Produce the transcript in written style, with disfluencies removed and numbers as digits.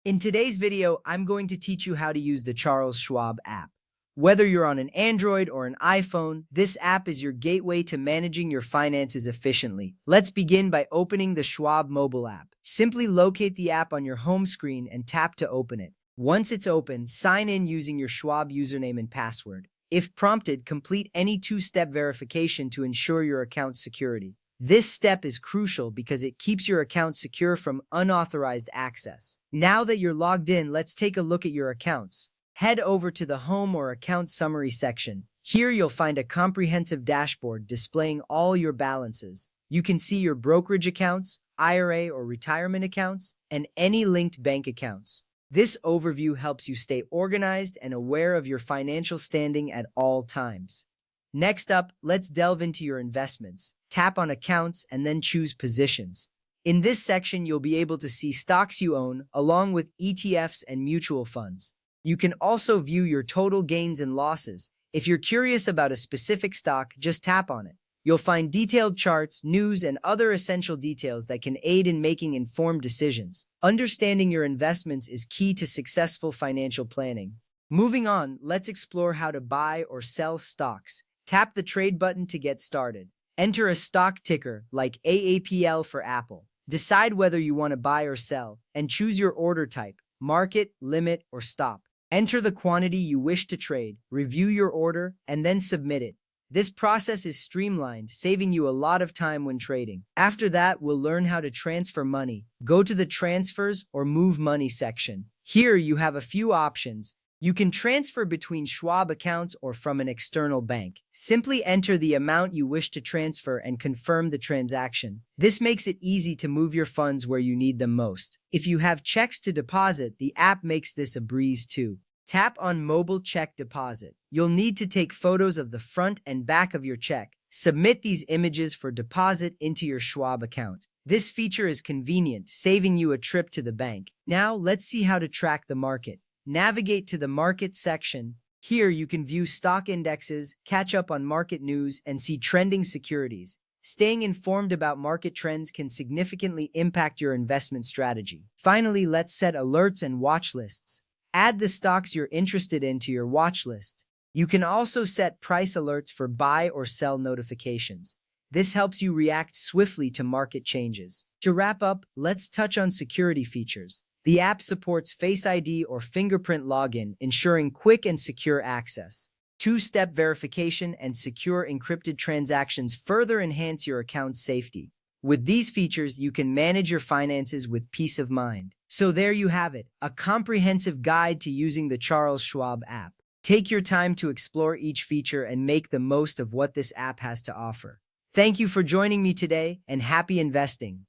In today's video, I'm going to teach you how to use the Charles Schwab app. Whether you're on an Android or an iPhone, this app is your gateway to managing your finances efficiently. Let's begin by opening the Schwab mobile app. Simply locate the app on your home screen and tap to open it. Once it's open, sign in using your Schwab username and password. If prompted, complete any two-step verification to ensure your account's security. This step is crucial because it keeps your account secure from unauthorized access. Now that you're logged in, let's take a look at your accounts. Head over to the Home or Account Summary section. Here you'll find a comprehensive dashboard displaying all your balances. You can see your brokerage accounts, IRA or retirement accounts, and any linked bank accounts. This overview helps you stay organized and aware of your financial standing at all times. Next up, let's delve into your investments. Tap on Accounts and then choose Positions. In this section, you'll be able to see stocks you own, along with ETFs and mutual funds. You can also view your total gains and losses. If you're curious about a specific stock, just tap on it. You'll find detailed charts, news, and other essential details that can aid in making informed decisions. Understanding your investments is key to successful financial planning. Moving on, let's explore how to buy or sell stocks. Tap the Trade button to get started. Enter a stock ticker, like AAPL for Apple. Decide whether you want to buy or sell, and choose your order type, market, limit, or stop. Enter the quantity you wish to trade, review your order, and then submit it. This process is streamlined, saving you a lot of time when trading. After that, we'll learn how to transfer money. Go to the Transfers or Move Money section. Here you have a few options. You can transfer between Schwab accounts or from an external bank. Simply enter the amount you wish to transfer and confirm the transaction. This makes it easy to move your funds where you need them most. If you have checks to deposit, the app makes this a breeze too. Tap on Mobile Check Deposit. You'll need to take photos of the front and back of your check. Submit these images for deposit into your Schwab account. This feature is convenient, saving you a trip to the bank. Now, let's see how to track the market. Navigate to the Market section. Here you can view stock indexes, catch up on market news, and see trending securities. Staying informed about market trends can significantly impact your investment strategy. Finally, let's set alerts and watch lists. Add the stocks you're interested in to your watch list. You can also set price alerts for buy or sell notifications. This helps you react swiftly to market changes. To wrap up, let's touch on security features. The app supports Face ID or fingerprint login, ensuring quick and secure access. Two-step verification and secure encrypted transactions further enhance your account's safety. With these features, you can manage your finances with peace of mind. So there you have it, a comprehensive guide to using the Charles Schwab app. Take your time to explore each feature and make the most of what this app has to offer. Thank you for joining me today, and happy investing.